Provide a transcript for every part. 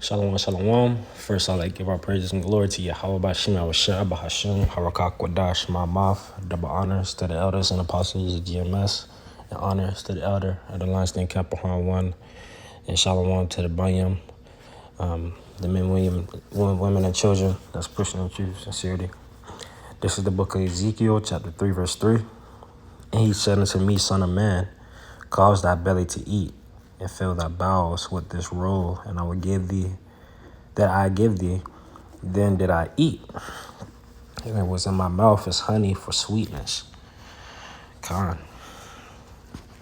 Shalom, shalom. First, I'd like to give our praises and glory to Yahweh Bashim, Awashah, Bahashim, Harakak, Wadash, my mouth. Double honors to the elders and apostles of GMS, and honors to the elder of the Lionsden Capricorn 1, and shalom to the Bayam, the men, women, and children that's pushing in truth, sincerity. This is the book of Ezekiel, chapter 3, verse 3. And he said unto me, Son of man, cause thy belly to eat, and fill thy bowels with this roll, and I will give thee that I give thee. Then did I eat, and it was in my mouth as honey for sweetness. Con.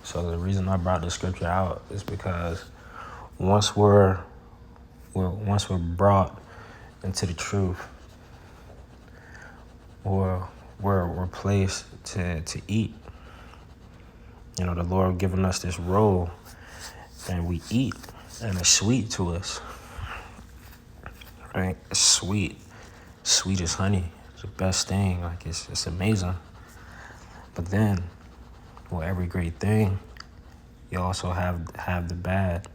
So the reason I brought this scripture out is because once we're brought into the truth, or we're placed to eat. The Lord giving us this roll, and we eat, and it's sweet to us. Right? It's sweet. Sweet as honey. It's the best thing. Like it's amazing. But then, with every great thing, you also have the bad,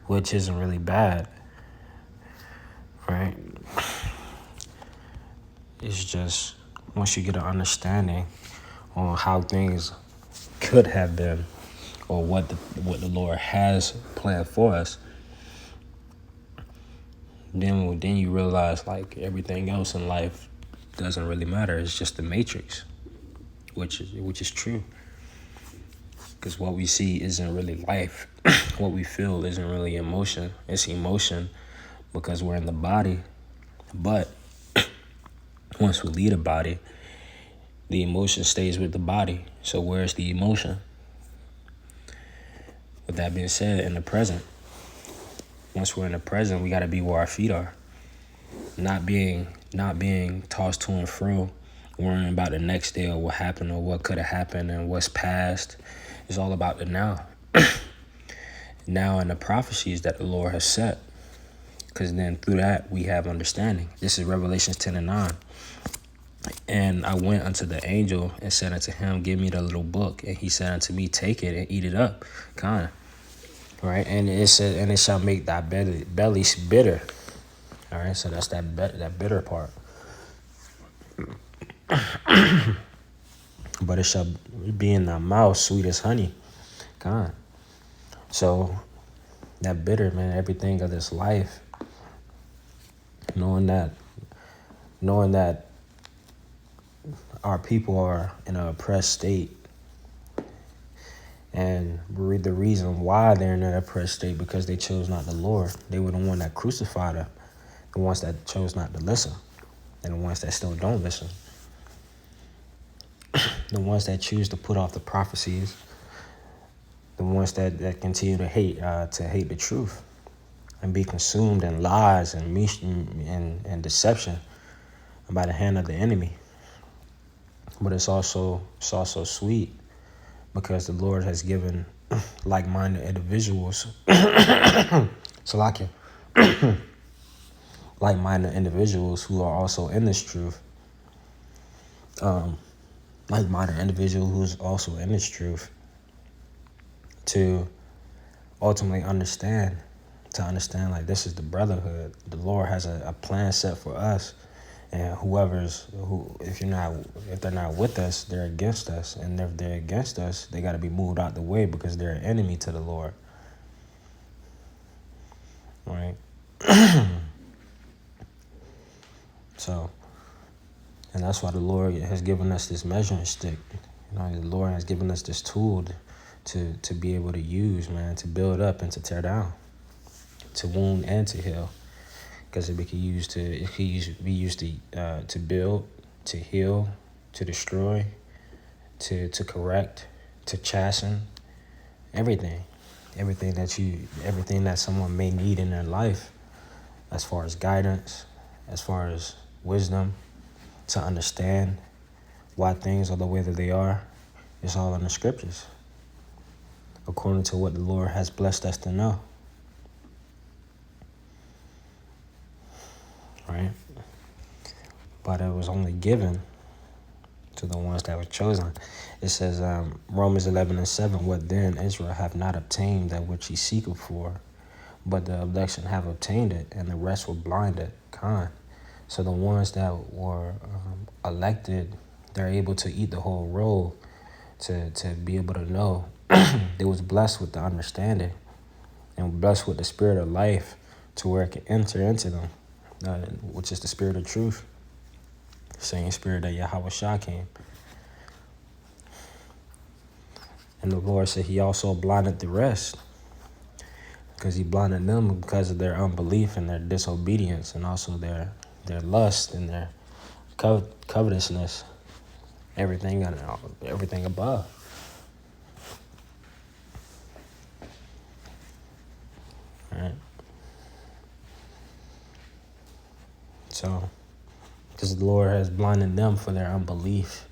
which isn't really bad. Right? It's just once you get an understanding on how things could have been, or what the Lord has planned for us, then you realize like everything else in life doesn't really matter. It's just the matrix, which is true. Because what we see isn't really life. What we feel isn't really emotion. It's emotion because we're in the body. But once we leave the body, the emotion stays with the body. So where's the emotion? With that being said, in the present, once we're in the present, we got to be where our feet are. Not being tossed to and fro, worrying about the next day or what happened or what could have happened and what's past. It's all about the now. Now and the prophecies that the Lord has set. Because then through that, we have understanding. This is Revelations 10:9. And I went unto the angel and said unto him, give me the little book. And he said unto me, take it and eat it up. Kind of. Right? And it said, and it shall make thy belly bitter. All right? So that's that bitter part. But it shall be in thy mouth sweet as honey. Kind. So that bitter, man, everything of this life, knowing that our people are in an oppressed state, and the reason why they're in an oppressed state because they chose not the Lord. They were the one that crucified them, the ones that chose not to listen, and the ones that still don't listen, the ones that choose to put off the prophecies, the ones that continue to hate the truth and be consumed in lies and deception by the hand of the enemy. But it's also sweet because the Lord has given like-minded individuals, like-minded individuals who are also in this truth, like-minded individual who's also in this truth, to ultimately understand like this is the brotherhood. The Lord has a plan set for us. And if they're not with us, they're against us. And if they're against us, they got to be moved out the way because they're an enemy to the Lord. Right? So, and that's why the Lord has given us this measuring stick. The Lord has given us this tool to be able to use, man, to build up and to tear down, to wound and to heal. Because it can be used to build, to heal, to destroy, to correct, to chasten, everything that someone may need in their life, as far as guidance, as far as wisdom, to understand why things are the way that they are. It's all in the scriptures, according to what the Lord has blessed us to know. Right? But it was only given to the ones that were chosen. It says, Romans 11:7, what then Israel have not obtained that which he seeketh for, but the election have obtained it, and the rest were blinded. So the ones that were elected, they're able to eat the whole roll, to be able to know. They was blessed with the understanding and blessed with the spirit of life to where it can enter into them, which is the spirit of truth. Same spirit that Yahweh Shah came. And the Lord said he also blinded the rest, because he blinded them because of their unbelief and their disobedience, and also their lust and their covetousness, everything above. All right. So, because the Lord has blinded them for their unbelief.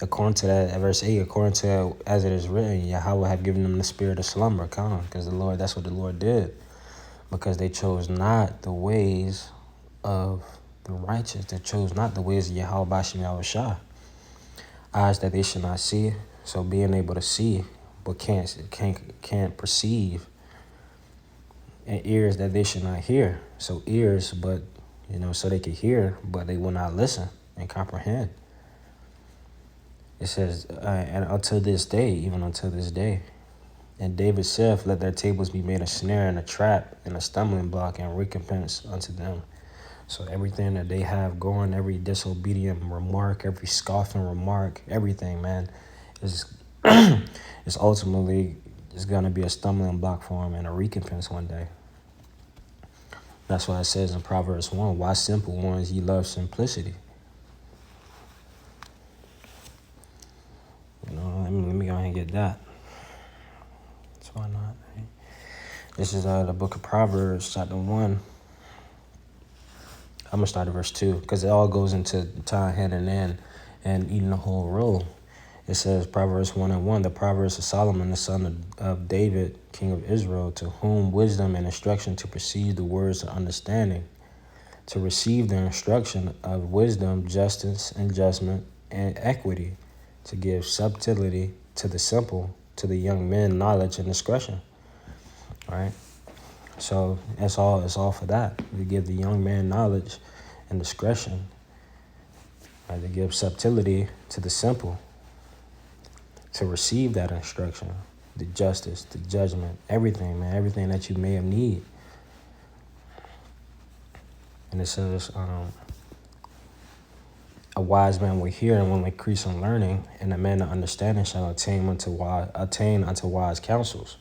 According to that, verse 8, according to as it is written, Yahweh have given them the spirit of slumber, because the Lord, that's what the Lord did. Because they chose not the ways of the righteous. They chose not the ways of Yahweh Bashim Yahweh Shah. Eyes that they should not see. So being able to see, but can't perceive. And ears that they should not hear. So ears, but, so they could hear, but they will not listen and comprehend. It says, and until this day, even until this day. And David said, let their tables be made a snare and a trap and a stumbling block and recompense unto them. So everything that they have going, every disobedient remark, every scoffing remark, everything, man, is ultimately is going to be a stumbling block for them and a recompense one day. That's why it says in Proverbs 1, why simple ones ye love simplicity. Let me go ahead and get that. So why not? Right? This is the book of Proverbs, chapter 1. I'm going to start at verse 2, because it all goes into tying hand in hand and eating the whole roll. It says, Proverbs 1:1, the Proverbs of Solomon, the son of David, king of Israel, to whom wisdom and instruction to perceive the words of understanding, to receive the instruction of wisdom, justice, and judgment, and equity, to give subtlety to the simple, to the young men knowledge and discretion. All right? So it's all for that. We give the young man knowledge and discretion. Right? To give subtlety to the simple, to receive that instruction, the justice, the judgment, everything, man, everything that you may have need. And it says, a wise man will hear and will increase in learning, and a man of understanding shall attain unto wise counsels.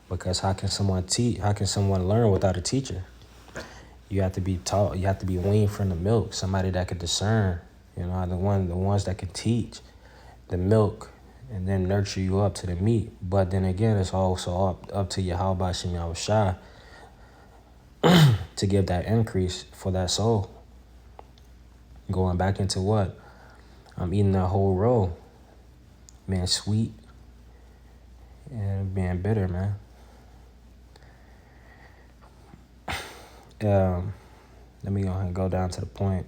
Because how can someone learn without a teacher? You have to be taught. You have to be weaned from the milk. Somebody that could discern. The ones that can teach the milk and then nurture you up to the meat. But then again, it's also up to Yahweh Bashim Yahweh Shah to give that increase for that soul. Going back into what? I'm eating that whole roll. Being sweet and being bitter, man. Let me go ahead and go down to the point.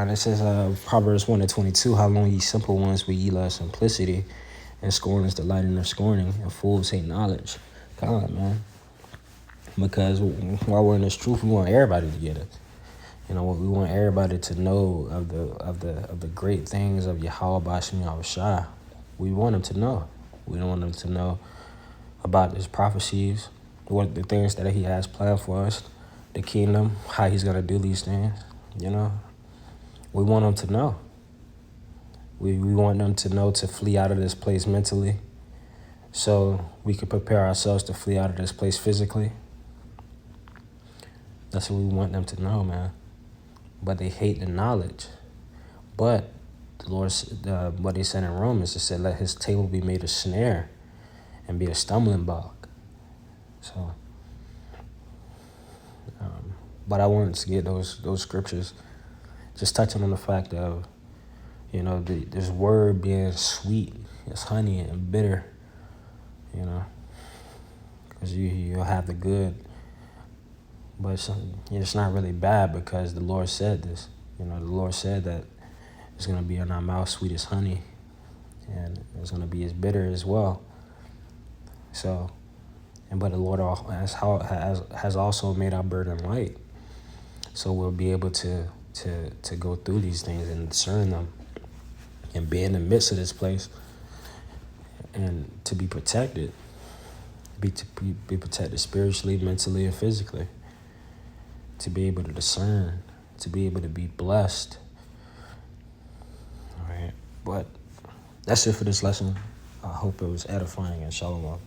It says Proverbs 1:22, how long ye simple ones will ye love simplicity, and scorners delight in their scorning, and fools hate knowledge. Man. Because while we're in this truth, we want everybody to get it. We want everybody to know of the great things of Yahweh Bashim Yahweh Shah. We want them to know. We don't want them to know about his prophecies, what the things that he has planned for us, the kingdom, how he's gonna do these things. We want them to know. We want them to know to flee out of this place mentally, so we can prepare ourselves to flee out of this place physically. That's what we want them to know, man. But they hate the knowledge. But the Lord, what he said in Romans, it said, let his table be made a snare and be a stumbling block. So, but I wanted to get those scriptures, just touching on the fact of, this word being sweet, it's honey and bitter, because you'll have the good But it's not really bad because the Lord said this. The Lord said that it's going to be in our mouth sweet as honey, and it's going to be as bitter as well. So, but the Lord has also made our burden light. So we'll be able to go through these things and discern them and be in the midst of this place and to be protected. Be protected spiritually, mentally, and physically. To be able to discern, to be able to be blessed. All right. But that's it for this lesson. I hope it was edifying, and shalom.